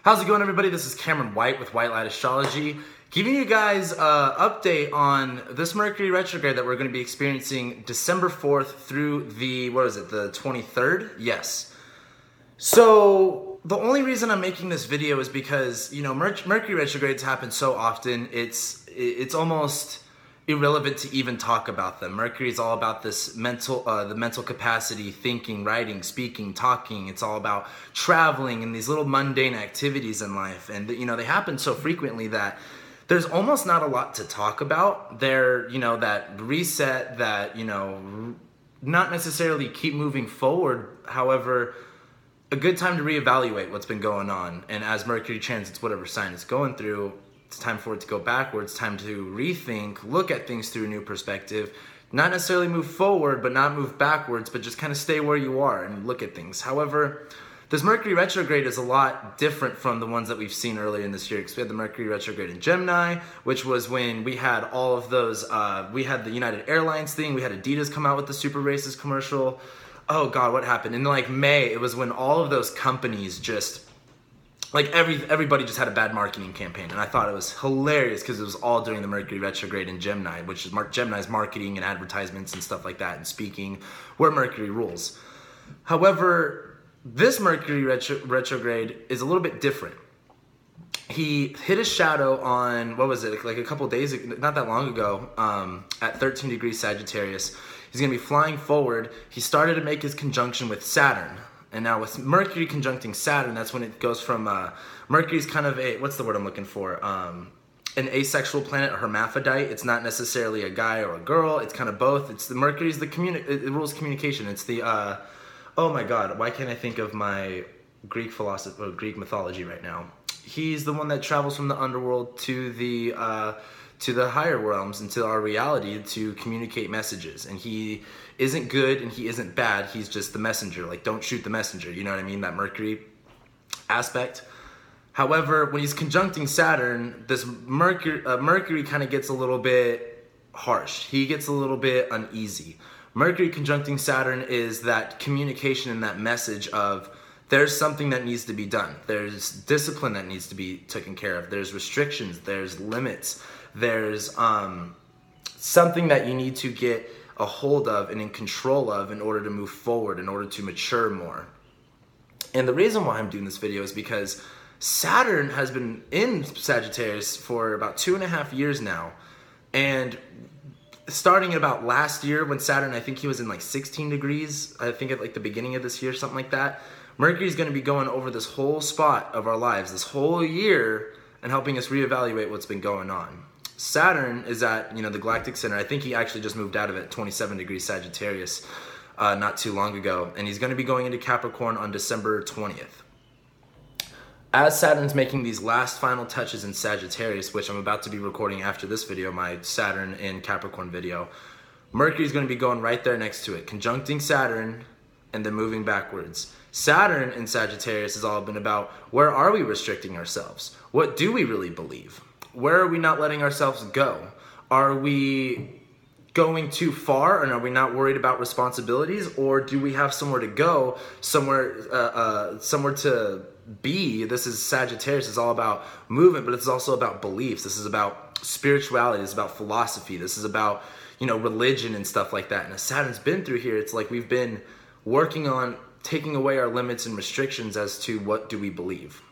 How's it going, everybody? This is Cameron White with White Light Astrology, giving you guys an update on this Mercury retrograde that we're going to be experiencing December 4th through the, the 23rd? Yes. So the only reason I'm making this video is because, you know, Mercury retrogrades happen so often, it's almost irrelevant to even talk about them. Mercury is all about this the mental capacity, thinking, writing, speaking, talking. It's all about traveling and these little mundane activities in life. And, you know, they happen so frequently that there's almost not a lot to talk about. They're, you know, that reset, that, you know, not necessarily keep moving forward. However, a good time to reevaluate what's been going on. And as Mercury transits whatever sign it's going through, it's time for it to go backwards, time to rethink, look at things through a new perspective, not necessarily move forward, but not move backwards, but just kind of stay where you are and look at things. However, this Mercury retrograde is a lot different from the ones that we've seen earlier in this year, because we had the Mercury retrograde in Gemini, which was when we had all of those, we had the United Airlines thing, we had Adidas come out with the super racist commercial. Oh God, what happened? In like May, it was when all of those companies just, like everybody just had a bad marketing campaign, and I thought it was hilarious because it was all during the Mercury retrograde in Gemini, which is Gemini's marketing and advertisements and stuff like that, and speaking, where Mercury rules. However, this Mercury retrograde is a little bit different. He hit his shadow on, what was it, like a couple days, not that long ago, at 13 degrees Sagittarius. He's going to be flying forward. He started to make his conjunction with Saturn. And now with Mercury conjuncting Saturn, that's when it goes from, Mercury's kind of a, what's the word I'm looking for? An asexual planet, a hermaphrodite. It's not necessarily a guy or a girl. It's kind of both. It's the Mercury's the it rules communication. It's the, oh my God, why can't I think of my Greek philosophy or Greek mythology right now? He's the one that travels from the underworld to the higher realms, into our reality, to communicate messages. And he isn't good and he isn't bad. He's just the messenger. Like, don't shoot the messenger. You know what I mean? That Mercury aspect. However, when he's conjuncting Saturn, this Mercury kind of gets a little bit harsh. He gets a little bit uneasy. Mercury conjuncting Saturn is that communication and that message of, there's something that needs to be done. There's discipline that needs to be taken care of. There's restrictions. There's limits. There's something that you need to get a hold of and in control of in order to move forward, in order to mature more. And the reason why I'm doing this video is because Saturn has been in Sagittarius for about 2.5 years now. And starting about last year when Saturn, I think he was in like 16 degrees, I think at like the beginning of this year, something like that, Mercury's going to be going over this whole spot of our lives, this whole year, and helping us reevaluate what's been going on. Saturn is at, you know, the galactic center. I think he actually just moved out of it, 27 degrees Sagittarius, not too long ago. And he's going to be going into Capricorn on December 20th. As Saturn's making these last final touches in Sagittarius, which I'm about to be recording after this video, my Saturn in Capricorn video, Mercury's going to be going right there next to it, conjuncting Saturn and then moving backwards. Saturn in Sagittarius has all been about, where are we restricting ourselves? What do we really believe? Where are we not letting ourselves go? Are we going too far, and are we not worried about responsibilities? Or do we have somewhere to go, somewhere to be? This is Sagittarius. It's all about movement, but it's also about beliefs. This is about spirituality. This is about philosophy. This is about, you know, religion and stuff like that. And as Saturn's been through here, it's like we've been working on taking away our limits and restrictions as to what do we believe.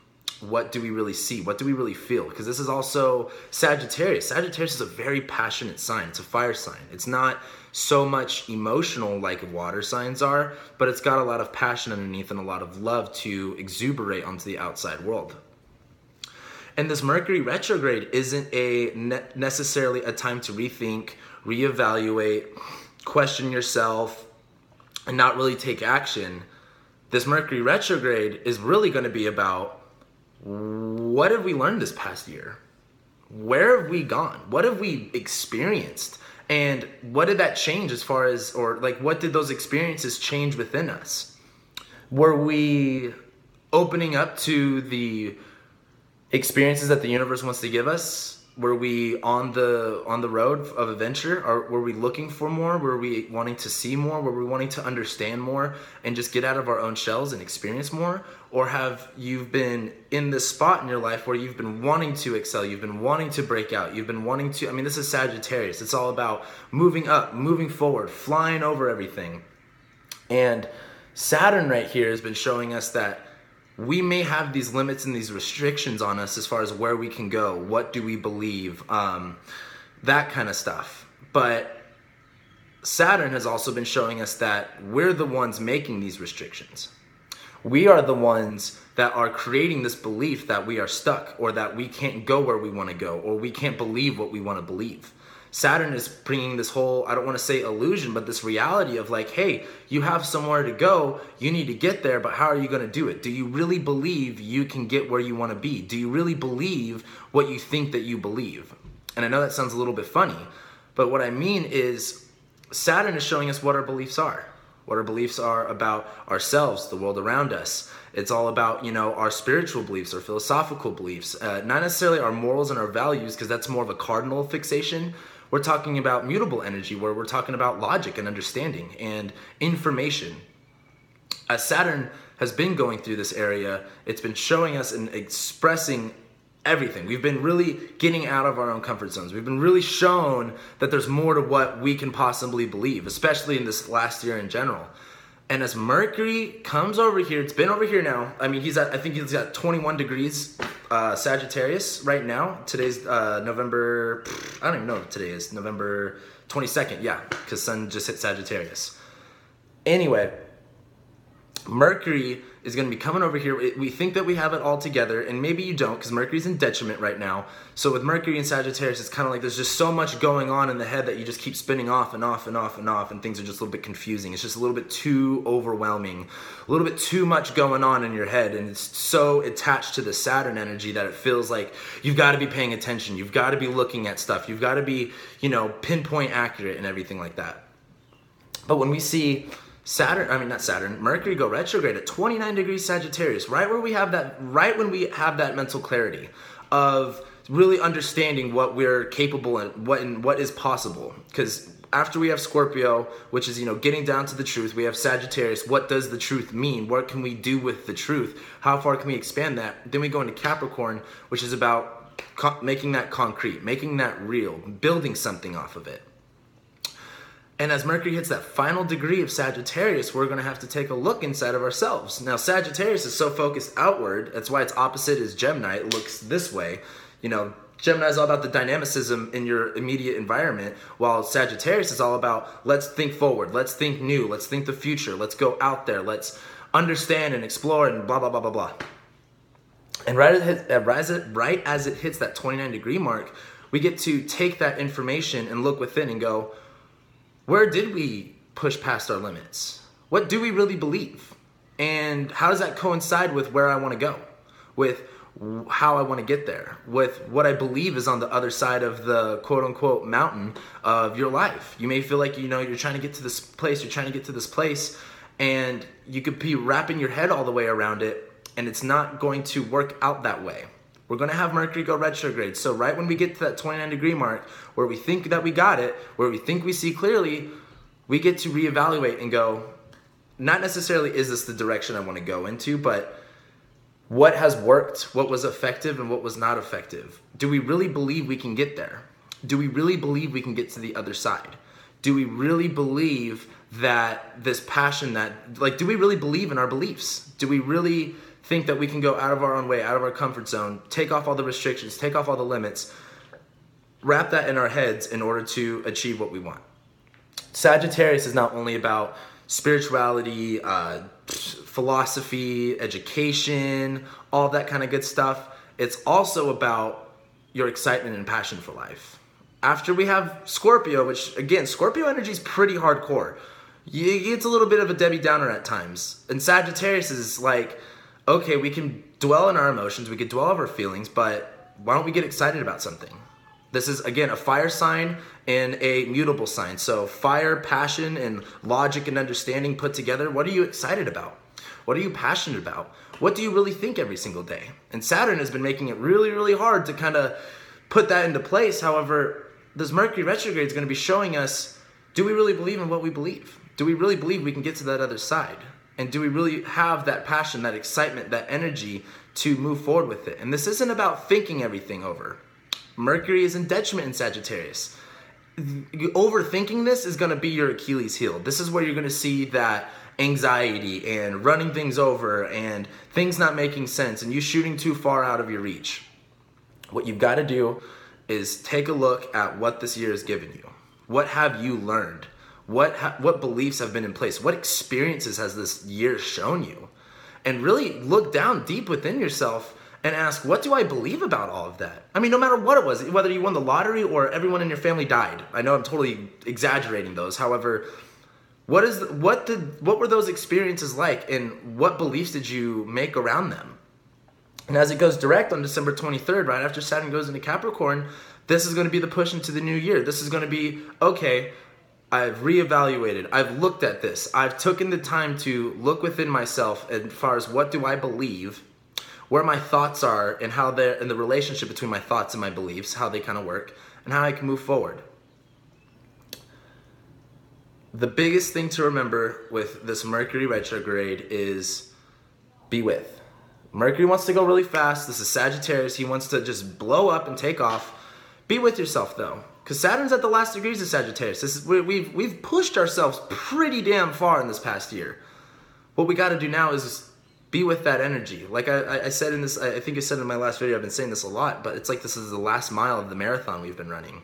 What do we really see? What do we really feel? Because this is also Sagittarius. Sagittarius is a very passionate sign. It's a fire sign. It's not so much emotional like water signs are, but it's got a lot of passion underneath and a lot of love to exuberate onto the outside world. And this Mercury retrograde isn't necessarily a time to rethink, reevaluate, question yourself, and not really take action. This Mercury retrograde is really going to be about, what have we learned this past year? Where have we gone? What have we experienced? And what did that change as far as, or like, what did those experiences change within us? Were we opening up to the experiences that the universe wants to give us? Were we on the road of adventure? Or were we looking for more? Were we wanting to see more? Were we wanting to understand more and just get out of our own shells and experience more? Or have you been in this spot in your life where you've been wanting to excel, you've been wanting to break out, you've been wanting to, I mean, this is Sagittarius. It's all about moving up, moving forward, flying over everything. And Saturn right here has been showing us that we may have these limits and these restrictions on us as far as where we can go, what do we believe, that kind of stuff. But Saturn has also been showing us that we're the ones making these restrictions. We are the ones that are creating this belief that we are stuck, or that we can't go where we want to go, or we can't believe what we want to believe. Saturn is bringing this whole, I don't want to say illusion, but this reality of like, hey, you have somewhere to go, you need to get there, but how are you going to do it? Do you really believe you can get where you want to be? Do you really believe what you think that you believe? And I know that sounds a little bit funny, but what I mean is Saturn is showing us what our beliefs are. What our beliefs are about ourselves, the world around us. It's all about, our spiritual beliefs, our philosophical beliefs, not necessarily our morals and our values, because that's more of a cardinal fixation. We're talking about mutable energy, where we're talking about logic and understanding and information. As Saturn has been going through this area, it's been showing us and expressing everything. We've been really getting out of our own comfort zones. We've been really shown that there's more to what we can possibly believe, especially in this last year in general. And as Mercury comes over here, it's been over here now. I mean, I think he's at 21 degrees Sagittarius right now. Today's November, I don't even know what today is, November 22nd. Yeah, because Sun just hit Sagittarius. Anyway, Mercury is going to be coming over here. We think that we have it all together, and maybe you don't, because Mercury's in detriment right now. So with Mercury and Sagittarius, it's kind of like there's just so much going on in the head that you just keep spinning off and off and off and off, and things are just a little bit confusing. It's just a little bit too overwhelming, a little bit too much going on in your head, and it's so attached to the Saturn energy that it feels like you've got to be paying attention, you've got to be looking at stuff, you've got to be, pinpoint accurate and everything like that. But when we see Mercury go retrograde at 29 degrees Sagittarius, right when we have that mental clarity of really understanding what we're capable and what is possible. Because after we have Scorpio, which is, getting down to the truth, we have Sagittarius, what does the truth mean? What can we do with the truth? How far can we expand that? Then we go into Capricorn, which is about making that concrete, making that real, building something off of it. And as Mercury hits that final degree of Sagittarius, we're going to have to take a look inside of ourselves. Now, Sagittarius is so focused outward. That's why its opposite is Gemini. It looks this way. Gemini is all about the dynamicism in your immediate environment, while Sagittarius is all about let's think forward, let's think new, let's think the future, let's go out there, let's understand and explore and blah, blah, blah, blah, blah. And right as it hits that 29 degree mark, we get to take that information and look within and go, where did we push past our limits? What do we really believe? And how does that coincide with where I want to go? With how I want to get there? With what I believe is on the other side of the quote-unquote mountain of your life? You may feel like, you're trying to get to this place, and you could be wrapping your head all the way around it, and it's not going to work out that way. We're going to have Mercury go retrograde. So right when we get to that 29 degree mark, where we think that we got it, where we think we see clearly, we get to reevaluate and go, not necessarily is this the direction I want to go into, but what has worked, what was effective, and what was not effective? Do we really believe we can get there? Do we really believe we can get to the other side? Do we really believe that this passion do we really believe in our beliefs? Do we really think that we can go out of our own way, out of our comfort zone, take off all the restrictions, take off all the limits, wrap that in our heads in order to achieve what we want? Sagittarius is not only about spirituality, philosophy, education, all that kind of good stuff. It's also about your excitement and passion for life. After we have Scorpio, which again, Scorpio energy is pretty hardcore. It's a little bit of a Debbie Downer at times. And Sagittarius is like, okay, we can dwell in our emotions, we can dwell on our feelings, but why don't we get excited about something? This is, again, a fire sign and a mutable sign. So fire, passion, and logic and understanding put together. What are you excited about? What are you passionate about? What do you really think every single day? And Saturn has been making it really, really hard to kind of put that into place. However, this Mercury retrograde is going to be showing us, do we really believe in what we believe? Do we really believe we can get to that other side? And do we really have that passion, that excitement, that energy to move forward with it? And this isn't about thinking everything over. Mercury is in detriment in Sagittarius. Overthinking this is going to be your Achilles heel. This is where you're going to see that anxiety and running things over and things not making sense and you shooting too far out of your reach. What you've got to do is take a look at what this year has given you. What have you learned? What beliefs have been in place? What experiences has this year shown you? And really look down deep within yourself and ask, what do I believe about all of that? I mean, no matter what it was, whether you won the lottery or everyone in your family died. I know I'm totally exaggerating those. However, what were those experiences like, and what beliefs did you make around them? And as it goes direct on December 23rd, right after Saturn goes into Capricorn, this is going to be the push into the new year. This is going to be, okay, I've reevaluated, I've looked at this, I've taken the time to look within myself as far as what do I believe, where my thoughts are, and how they're in the relationship between my thoughts and my beliefs, how they kind of work, and how I can move forward. The biggest thing to remember with this Mercury retrograde is be with. Mercury wants to go really fast. This is Sagittarius. He wants to just blow up and take off. Be with yourself though, because Saturn's at the last degrees of Sagittarius. We've pushed ourselves pretty damn far in this past year. What we got to do now is be with that energy. Like I said in this, I think I said in my last video, I've been saying this a lot, but it's like this is the last mile of the marathon we've been running.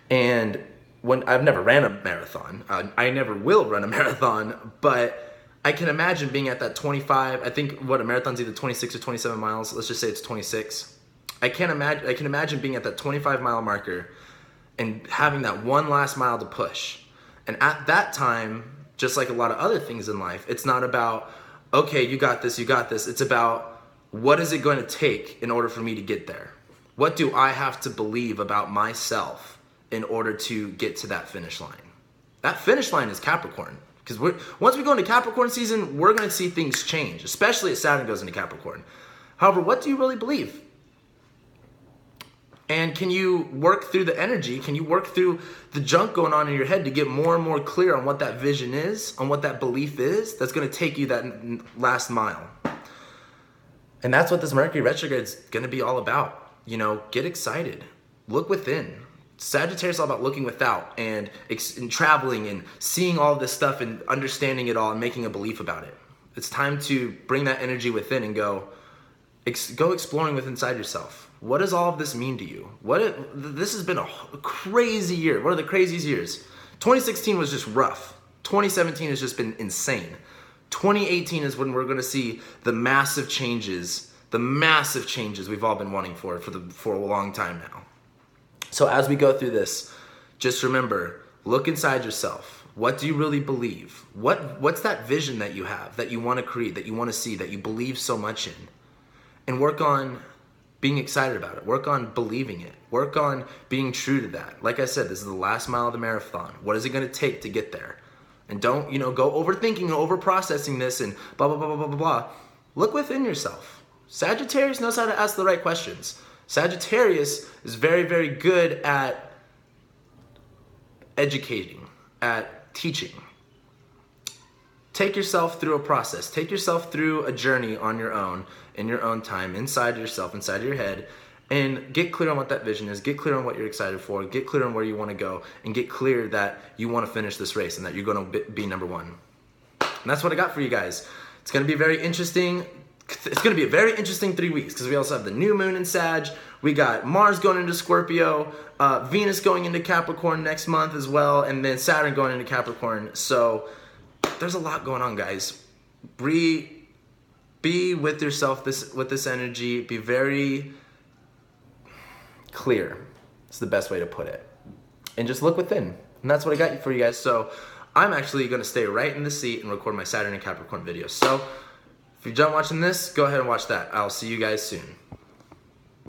And when I've never ran a marathon, I never will run a marathon, but I can imagine being at that 25, I think what a marathon's either 26 or 27 miles. Let's just say it's 26. I can imagine being at that 25-mile marker and having that one last mile to push. And at that time, just like a lot of other things in life, it's not about, okay, you got this, you got this. It's about, what is it going to take in order for me to get there? What do I have to believe about myself in order to get to that finish line? That finish line is Capricorn. Because once we go into Capricorn season, we're going to see things change, especially as Saturn goes into Capricorn. However, what do you really believe? And can you work through the energy? Can you work through the junk going on in your head to get more and more clear on what that vision is, on what that belief is, that's going to take you that last mile? And that's what this Mercury retrograde is going to be all about. You know, get excited. Look within. Sagittarius is all about looking without and traveling and seeing all this stuff and understanding it all and making a belief about it. It's time to bring that energy within and go exploring within inside yourself. What does all of this mean to you? This has been a crazy year. One of the craziest years. 2016 was just rough. 2017 has just been insane. 2018 is when we're going to see the massive changes we've all been wanting for a long time now. So as we go through this, just remember, look inside yourself. What do you really believe? What's that vision that you have, that you want to create, that you want to see, that you believe so much in? And work on being excited about it. Work on believing it. Work on being true to that. Like I said, this is the last mile of the marathon. What is it going to take to get there? And don't, go overthinking and over-processing this and blah, blah, blah, blah, blah, blah, blah. Look within yourself. Sagittarius knows how to ask the right questions. Sagittarius is very, very good at educating, at teaching. Take yourself through a process. Take yourself through a journey on your own, in your own time, inside yourself, inside your head, and get clear on what that vision is. Get clear on what you're excited for. Get clear on where you want to go, and get clear that you want to finish this race and that you're going to be number one. And that's what I got for you guys. It's going to be very interesting. It's going to be a very interesting 3 weeks because we also have the new moon in Sag. We got Mars going into Scorpio, Venus going into Capricorn next month as well, and then Saturn going into Capricorn. So there's a lot going on, guys. Be with yourself with this energy. Be very clear. It's the best way to put it. And just look within. And that's what I got for you guys. So I'm actually going to stay right in the seat and record my Saturn and Capricorn video. So if you're done watching this, go ahead and watch that. I'll see you guys soon.